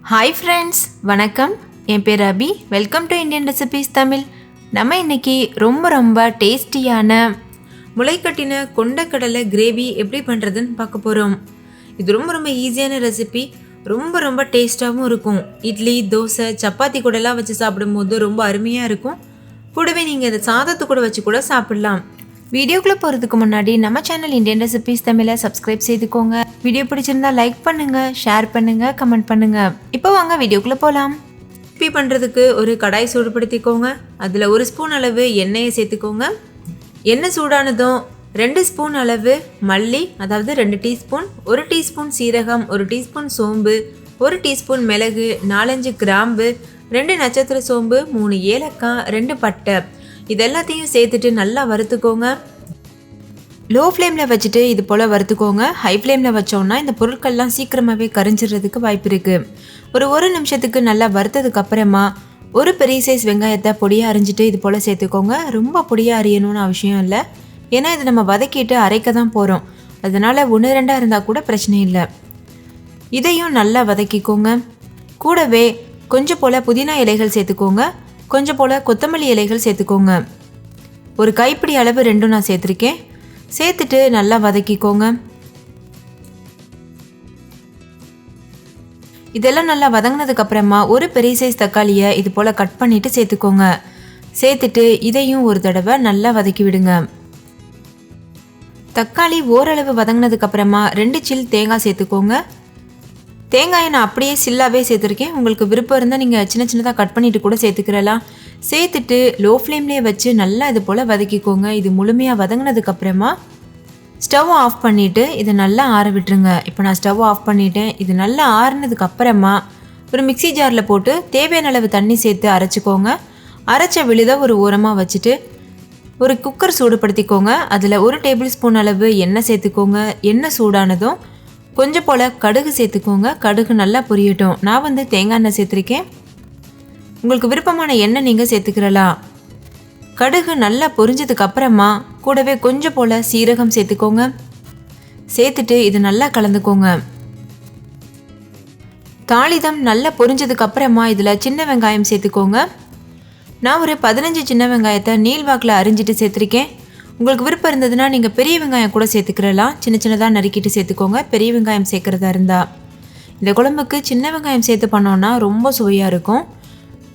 Hi friends, வணக்கம். என் பேர் Abhi. Welcome to Indian recipes Tamil. நம்ம இன்றைக்கி ரொம்ப டேஸ்டியான முளைக்கட்டின கொண்டக்கடலை கிரேவி எப்படி பண்ணுறதுன்னு பார்க்க போகிறோம். இது ரொம்ப ஈஸியான ரெசிபி, ரொம்ப டேஸ்ட்டாகவும் இருக்கும். இட்லி, தோசை, சப்பாத்தி கூடலாம் வச்சு சாப்பிடும்போது ரொம்ப அருமையாக இருக்கும். கூடவே நீங்கள் இதை சாதத்து கூட வச்சு கூட சாப்பிட்லாம். வீடியோக்குள்ளே போகிறதுக்கு முன்னாடி நம்ம சேனல் இந்தியன் ரெசிபீஸ் தமிழை சப்ஸ்கிரைப் செய்துக்கோங்க. வீடியோ பிடிச்சிருந்தா லைக் பண்ணுங்கள், ஷேர் பண்ணுங்கள், கமெண்ட் பண்ணுங்கள். இப்போ வாங்க வீடியோக்குள்ளே போகலாம். ரெசிபி பண்ணுறதுக்கு ஒரு கடாய் சூடுபடுத்திக்கோங்க. அதில் 1 ஸ்பூன் அளவு எண்ணெயை சேர்த்துக்கோங்க. எண்ணெய் சூடானதும் 2 ஸ்பூன் அளவு மல்லி, அதாவது 2 டீஸ்பூன், 1 டீஸ்பூன் சீரகம், 1 டீஸ்பூன் சோம்பு, 1 டீஸ்பூன் மிளகு, 4-5 கிராம்பு, 2 நட்சத்திர சோம்பு, 3 ஏலக்காய், 2 பட்டை, இது எல்லாத்தையும் சேர்த்துட்டு நல்லா வறுத்துக்கோங்க. லோ ஃப்ளேமில் வச்சுட்டு இது போல் வறுத்துக்கோங்க. ஹை ஃப்ளேமில் வச்சோன்னா இந்த பொருட்கள்லாம் சீக்கிரமாகவே கரிஞ்சிடுறதுக்கு வாய்ப்பு இருக்குது. ஒரு நிமிஷத்துக்கு நல்லா வறுத்ததுக்கு அப்புறமா ஒரு பெரிய சைஸ் வெங்காயத்தை பொடியாக அரிஞ்சிட்டு இது போல் சேர்த்துக்கோங்க. ரொம்ப பொடியாக அரியணும்னு அவசியம் இல்லை, ஏன்னா இது நம்ம வதக்கிட்டு அரைக்க தான் போகிறோம். அதனால் 1-2 இருந்தால் கூட பிரச்சனை இல்லை. இதையும் நல்லா வதக்கிக்கோங்க. கூடவே கொஞ்சம் போல் புதினா இலைகள் சேர்த்துக்கோங்க. கொஞ்சம் போல் கொத்தமல்லி இலைகள் சேர்த்துக்கோங்க. ஒரு கைப்பிடி அளவு 2 நான் சேர்த்துருக்கேன். சேர்த்துட்டு நல்லா வதக்கிக்கோங்க. இதெல்லாம் நல்லா வதங்கினதுக்கு அப்புறமா ஒரு பெரிய சைஸ் தக்காளியை இது போல் கட் பண்ணிவிட்டு சேர்த்துக்கோங்க. சேர்த்துட்டு இதையும் ஒரு தடவை நல்லா வதக்கி விடுங்க. தக்காளி ஓரளவு வதங்கினதுக்கு அப்புறமா 2 சில் தேங்காய் சேர்த்துக்கோங்க. தேங்காயை நான் அப்படியே சில்லாவே சேர்த்துருக்கேன். உங்களுக்கு விருப்பம் இருந்தால் நீங்கள் சின்னதாக கட் பண்ணிவிட்டு கூட சேர்த்துக்கிறலாம். சேர்த்துட்டு லோ ஃப்ளேம்லேயே வச்சு நல்லா இது போல் வதக்கிக்கோங்க. இது முழுமையாக வதங்கினதுக்கப்புறமா ஸ்டவ் ஆஃப் பண்ணிவிட்டு இதை நல்லா ஆற விட்டுருங்க. இப்போ நான் ஸ்டவ் ஆஃப் பண்ணிவிட்டேன். இது நல்லா ஆறினதுக்கு அப்புறமா ஒரு மிக்சி ஜாரில் போட்டு தேவையான அளவு தண்ணி சேர்த்து அரைச்சிக்கோங்க. அரைச்ச விழுதை ஒரு ஓரமாக வச்சுட்டு ஒரு குக்கர் சூடுபடுத்திக்கோங்க. அதில் 1 டேபிள் ஸ்பூன் அளவு எண்ணெய் சேர்த்துக்கோங்க. எண்ணெய் சூடானதும் கொஞ்சம் போல் கடுகு சேர்த்துக்கோங்க. கடுகு நல்லா பொரியட்டும். நான் தேங்காய் எண்ணெய் சேர்த்துருக்கேன். உங்களுக்கு விருப்பமான எண்ணெய் நீங்கள் சேர்த்துக்கிறலாம். கடுகு நல்லா பொரிஞ்சதுக்கு அப்புறமா கூடவே கொஞ்சம் போல் சீரகம் சேர்த்துக்கோங்க. சேர்த்துட்டு இது நல்லா கலந்துக்கோங்க. தாளிதம் நல்லா பொரிஞ்சதுக்கு அப்புறமா இதில் சின்ன வெங்காயம் சேர்த்துக்கோங்க. நான் ஒரு 15 சின்ன வெங்காயத்தை நீள்வாக்கில் அரிஞ்சிட்டு சேர்த்துருக்கேன். உங்களுக்கு விருப்பம் இருந்ததுன்னா நீங்கள் பெரிய வெங்காயம் கூட சேர்த்துக்கிறலாம். சின்னதாக நறுக்கிட்டு சேர்த்துக்கோங்க பெரிய வெங்காயம் சேர்க்குறதா இருந்தால். இந்த குழம்புக்கு சின்ன வெங்காயம் சேர்த்து பண்ணோன்னா ரொம்ப சுவையாக இருக்கும்.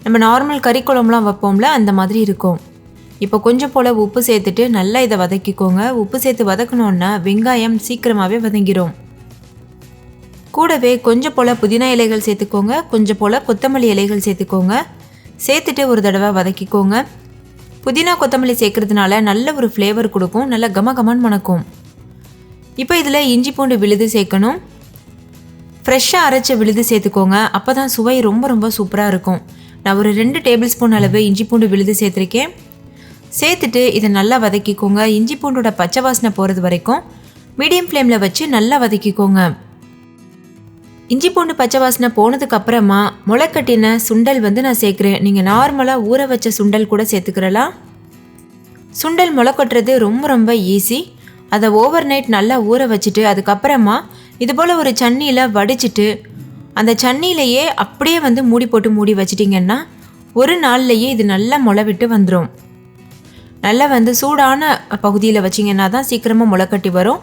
நம்ம நார்மல் கறி குழம்புலாம் வைப்போம்ல, அந்த மாதிரி இருக்கும். இப்போ கொஞ்சம் போல் உப்பு சேர்த்துட்டு நல்லா இதை வதக்கிக்கோங்க. உப்பு சேர்த்து வதக்கணுன்னா வெங்காயம் சீக்கிரமாகவே வதங்கிடும். கூடவே கொஞ்சம் போல் புதினா இலைகள் சேர்த்துக்கோங்க. கொஞ்சம் போல் கொத்தமல்லி இலைகள் சேர்த்துக்கோங்க. சேர்த்துட்டு ஒரு தடவை வதக்கிக்கோங்க. புதினா கொத்தமல்லி சேர்க்கறதுனால நல்ல ஒரு ஃப்ளேவர் கொடுக்கும், நல்ல கமகமன்னு மணக்கும். இப்போ இதில் இஞ்சி பூண்டு விழுது சேர்க்கணும். ஃப்ரெஷ்ஷாக அரைச்ச விழுது சேர்த்துக்கோங்க. அப்போ தான் சுவை ரொம்ப சூப்பராக இருக்கும். நான் ஒரு 2 டேபிள் ஸ்பூன் அளவு இஞ்சி பூண்டு விழுது சேர்த்துருக்கேன். சேர்த்துட்டு இதை நல்லா வதக்கிக்கோங்க. இஞ்சி பூண்டோட பச்சை வாசனை போகிறது வரைக்கும் மீடியம் ஃப்ளேமில் வச்சு நல்லா வதக்கிக்கோங்க. இஞ்சி பூண்டு பச்சை வாசனை போனதுக்கு அப்புறமா முளைக்கட்டின சுண்டல் நான் சேர்க்குறேன். நீங்கள் நார்மலாக ஊற வச்ச சுண்டல் கூட சேர்த்துக்கிறலாம். சுண்டல் முளை கொட்டுறது ரொம்ப ஈஸி. அதை ஓவர் நைட் நல்லா ஊற வச்சுட்டு அதுக்கப்புறமா இது போல் ஒரு சன்னியில் வடிச்சிட்டு அந்த சன்னியிலையே அப்படியே மூடி வச்சிட்டிங்கன்னா ஒரு நாள்லையே இது நல்லா முளை விட்டு வந்துடும். நல்லா சூடான பகுதியில் வச்சிங்கன்னா தான் சீக்கிரமாக முளைக்கட்டி வரும்.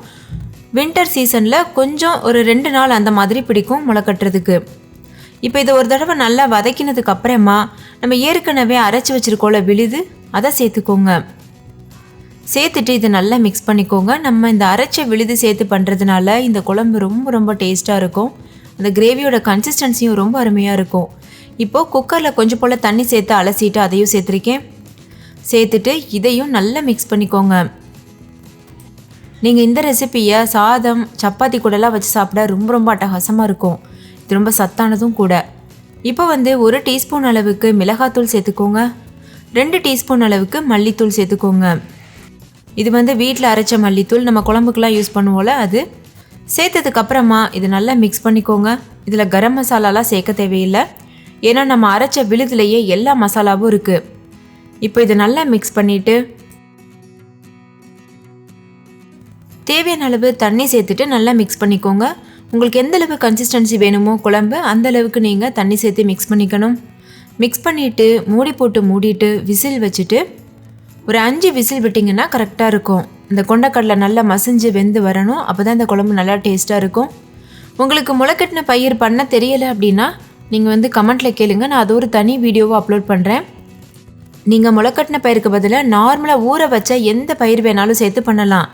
வின்டர் சீசனில் கொஞ்சம் ஒரு 2 நாள் அந்த மாதிரி பிடிக்கும் முளை கட்டுறதுக்கு. இப்போ இதை ஒரு தடவை நல்லா வதக்கினதுக்கு அப்புறமா நம்ம ஏற்கனவே அரைச்சி வச்சுருக்கோம்ல விழுது, அதை சேர்த்துக்கோங்க. சேர்த்துட்டு இதை நல்லா மிக்ஸ் பண்ணிக்கோங்க. நம்ம இந்த அரைச்ச விழுது சேர்த்து பண்ணுறதுனால இந்த குழம்பு ரொம்ப டேஸ்ட்டாக இருக்கும். அந்த கிரேவியோட கன்சிஸ்டன்சியும் ரொம்ப அருமையாக இருக்கும். இப்போது குக்கரில் கொஞ்சம் போல் தண்ணி சேர்த்து அலசிட்டு அதையும் சேர்த்துருக்கேன். சேர்த்துட்டு இதையும் நல்லா மிக்ஸ் பண்ணிக்கோங்க. நீங்கள் இந்த ரெசிப்பியை சாதம், சப்பாத்தி கூடலாம் வச்சு சாப்பிட ரொம்ப அட்டகாசமாக இருக்கும். இது ரொம்ப சத்தானதும் கூட. இப்போ 1 டீஸ்பூன் அளவுக்கு மிளகாத்தூள் சேர்த்துக்கோங்க. 2 டீஸ்பூன் அளவுக்கு மல்லித்தூள் சேர்த்துக்கோங்க. இது வீட்டில் அரைச்ச மல்லித்தூள், நம்ம குழம்புக்கெலாம் யூஸ் பண்ணுவோம்ல அது. சேர்த்ததுக்கப்புறமா இது நல்லா மிக்ஸ் பண்ணிக்கோங்க. இதில் கரம் மசாலாலாம் சேர்க்க தேவையில்லை, ஏன்னா நம்ம அரைச்ச விழுதுலையே எல்லா மசாலாவும் இருக்குது. இப்போ இதை நல்லா மிக்ஸ் பண்ணிவிட்டு தேவையான அளவு தண்ணி சேர்த்துட்டு நல்லா மிக்ஸ் பண்ணிக்கோங்க. உங்களுக்கு எந்த அளவு கன்சிஸ்டன்சி வேணுமோ குழம்பு அந்த அளவுக்கு நீங்கள் தண்ணி சேர்த்து மிக்ஸ் பண்ணிக்கணும். மிக்ஸ் பண்ணிவிட்டு மூடி போட்டு மூடிட்டு விசில் வச்சுட்டு ஒரு 5 விசில் விட்டிங்கன்னா கரெக்டாக இருக்கும். இந்த கொண்டக்கடலை நல்லா மசிஞ்சு வெந்து வரணும். அப்போ தான் இந்த குழம்பு நல்லா டேஸ்ட்டாக இருக்கும். உங்களுக்கு முளைக்கட்டின பயிர் பண்ண தெரியலை அப்படின்னா நீங்கள் கமெண்ட்டில் கேளுங்க. நான் அது ஒரு தனி வீடியோவை அப்லோட் பண்ணுறேன். நீங்கள் முளைக்கட்டின பயிருக்கு பதிலாக நார்மலாக ஊற வச்ச எந்த பயிர் வேணாலும் சேர்த்து பண்ணலாம்.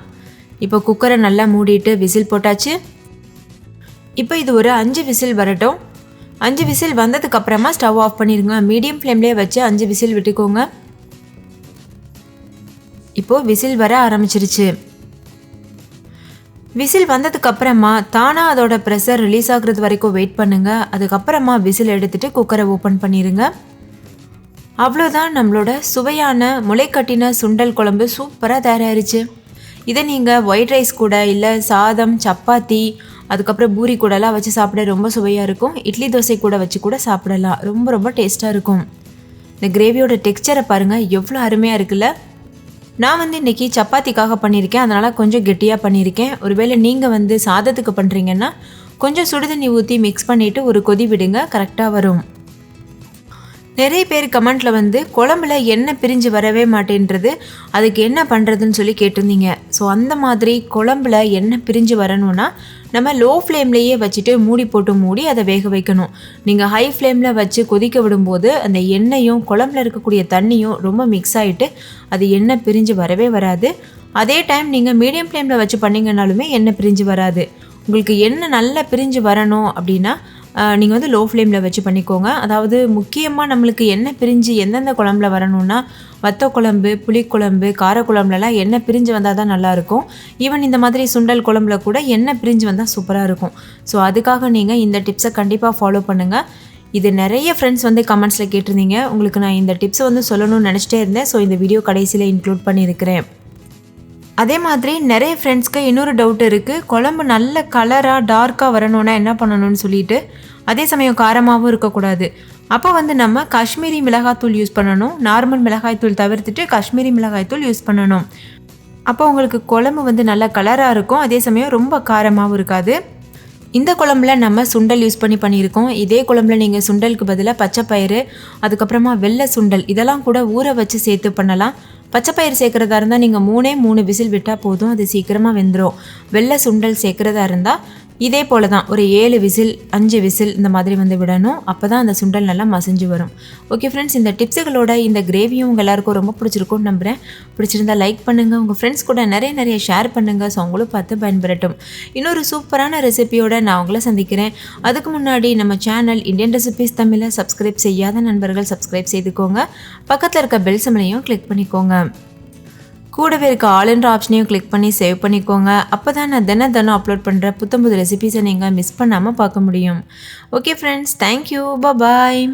இப்போ குக்கரை நல்லா மூடிட்டு விசில் போட்டாச்சு. இப்போ இது ஒரு 5 விசில் வரட்டும். 5 விசில் வந்ததுக்கப்புறமா ஸ்டவ் ஆஃப் பண்ணிடுங்க. மீடியம் ஃப்ளேம்லேயே வச்சு 5 விசில் விட்டுக்கோங்க. இப்போது விசில் வர ஆரம்பிச்சிருச்சு. விசில் வந்ததுக்கப்புறமா தானாக அதோட ப்ரெஷர் ரிலீஸ் ஆகுறது வரைக்கும் வெயிட் பண்ணுங்கள். அதுக்கப்புறமா விசில் எடுத்துகிட்டு குக்கரை ஓப்பன் பண்ணிடுங்க. அவ்வளோதான், நம்மளோட சுவையான முளைக்கட்டின சுண்டல் குழம்பு சூப்பராக தயாராகிருச்சு. இதை நீங்கள் ஒயிட் ரைஸ் கூட இல்லை சாதம் சப்பாத்தி அதுக்கப்புறம் பூரி கூடலாம் வச்சு சாப்பிட ரொம்ப சுவையாக இருக்கும். இட்லி தோசை கூட வச்சு கூட சாப்பிடலாம். ரொம்ப ரொம்ப டேஸ்ட்டாக இருக்கும். இந்த கிரேவியோட டெக்ஸ்சரை பாருங்கள், எவ்வளோ அருமையாக இருக்குல்ல. நான் இன்றைக்கி சப்பாத்திக்காக பண்ணியிருக்கேன். அதனால் கொஞ்சம் கெட்டியாக பண்ணியிருக்கேன். ஒருவேளை நீங்கள் சாதத்துக்கு பண்ணுறீங்கன்னா கொஞ்சம் சுடுதண்ணி ஊற்றி மிக்ஸ் பண்ணிவிட்டு ஒரு கொதி விடுங்க, கரெக்டாக வரும். நிறைய பேர் கமெண்ட்டில் குழம்புல எண்ணெய் பிரிஞ்சு வரவே மாட்டேன்றது, அதுக்கு என்ன பண்ணுறதுன்னு சொல்லி கேட்டிருந்தீங்க. ஸோ அந்த மாதிரி குழம்புல எண்ணெய் பிரிஞ்சு வரணும்னா நம்ம லோ ஃப்ளேம்லேயே வச்சுட்டு மூடி போட்டு மூடி அதை வேக வைக்கணும். நீங்கள் ஹை ஃப்ளேமில் வச்சு கொதிக்க விடும்போது அந்த எண்ணெயும் குழம்புல இருக்கக்கூடிய தண்ணியும் ரொம்ப மிக்ஸ் ஆகிட்டு அது எண்ணெய் பிரிஞ்சு வரவே வராது. அதே டைம் நீங்கள் மீடியம் ஃப்ளேமில் வச்சு பண்ணிங்கனாலுமே எண்ணெய் பிரிஞ்சு வராது. உங்களுக்கு எண்ணெய் நல்லா பிரிஞ்சு வரணும் அப்படின்னா நீங்கள் லோ ஃப்ளேமில் வச்சு பண்ணிக்கோங்க. அதாவது முக்கியமாக நம்மளுக்கு எண்ணெய் பிரிஞ்சு எந்தெந்த குழம்புல வரணும்னா வத்த குழம்பு, புளிக்குழம்பு, காரக்குழம்புலலாம் எண்ணெய் பிரிஞ்சு வந்தால் தான் நல்லாயிருக்கும். ஈவன் இந்த மாதிரி சுண்டல் குழம்புல கூட எண்ணெய் பிரிஞ்சு வந்தால் சூப்பராக இருக்கும். ஸோ அதுக்காக நீங்கள் இந்த டிப்ஸை கண்டிப்பாக ஃபாலோ பண்ணுங்கள். இது நிறைய ஃப்ரெண்ட்ஸ் கமெண்ட்ஸில் கேட்டிருந்தீங்க. உங்களுக்கு நான் இந்த டிப்ஸை சொல்லணும்னு நினச்சிட்டே இருந்தேன். ஸோ இந்த வீடியோ கடைசியில் இன்க்ளூட் பண்ணியிருக்கிறேன். அதே மாதிரி நிறைய ஃப்ரெண்ட்ஸ்க்கு இன்னொரு டவுட் இருக்குது. குழம்பு நல்ல கலராக டார்க்காக வரணும்னா என்ன பண்ணணும்னு சொல்லிட்டு, அதே சமயம் காரமாகவும் இருக்கக்கூடாது. அப்போ நம்ம காஷ்மீரி மிளகாய்த்தூள் யூஸ் பண்ணணும். நார்மல் மிளகாய்த்தூள் தவிர்த்துட்டு காஷ்மீரி மிளகாய்த்தூள் யூஸ் பண்ணணும். அப்போ உங்களுக்கு குழம்பு நல்ல கலராக இருக்கும். அதே சமயம் ரொம்ப காரமாகவும் இருக்காது. இந்த குழம்புல நம்ம சுண்டல் யூஸ் பண்ணியிருக்கோம். இதே குழம்புல நீங்கள் சுண்டலுக்கு பதிலாக பச்சைப்பயிறு அதுக்கப்புறமா வெள்ளை சுண்டல் இதெல்லாம் கூட ஊற வச்சு சேர்த்து பண்ணலாம். பச்சைப்பயிறு சேர்க்குறதா இருந்தால் நீங்கள் 3 விசில் விட்டால் போதும், அது சீக்கிரமாக வெந்துடும். வெள்ளை சுண்டல் சேர்க்குறதா இருந்தால் இதே போல் தான் ஒரு 7 விசில் 5 விசில் இந்த மாதிரி விடணும். அப்போ தான் அந்த சுண்டல் நல்லா மசிஞ்சு வரும். ஓகே ஃப்ரெண்ட்ஸ், இந்த டிப்ஸுகளோட இந்த கிரேவியும் உங்கள் எல்லாருக்கும் ரொம்ப பிடிச்சிருக்கும்னு நம்புகிறேன். பிடிச்சிருந்தா லைக் பண்ணுங்கள், உங்கள் ஃப்ரெண்ட்ஸ் கூட நிறைய ஷேர் பண்ணுங்கள். ஸோ அவங்களும் பார்த்து பயன்பெறட்டும். இன்னொரு சூப்பரான ரெசிபியோட நான் உங்களை சந்திக்கிறேன். அதுக்கு முன்னாடி நம்ம சேனல் இந்தியன் ரெசிபிஸ் தமிழை சப்ஸ்கிரைப் செய்யாத நண்பர்கள் சப்ஸ்கிரைப் செய்துக்கோங்க. பக்கத்தில் இருக்க பெல் சிம்பலையும் கிளிக் பண்ணிக்கோங்க. கூடவே இருக்க ஆல் என்ற ஆப்ஷனையும் கிளிக் பண்ணி சேவ் பண்ணிக்கோங்க. அப்போ தான் நான் தினம் அப்லோட் பண்ணுற புத்தம்புது ரெசிபீஸை நீங்கள் மிஸ் பண்ணாமல் பார்க்க முடியும். ஓகே ஃப்ரெண்ட்ஸ், தேங்க்யூ, பாய்.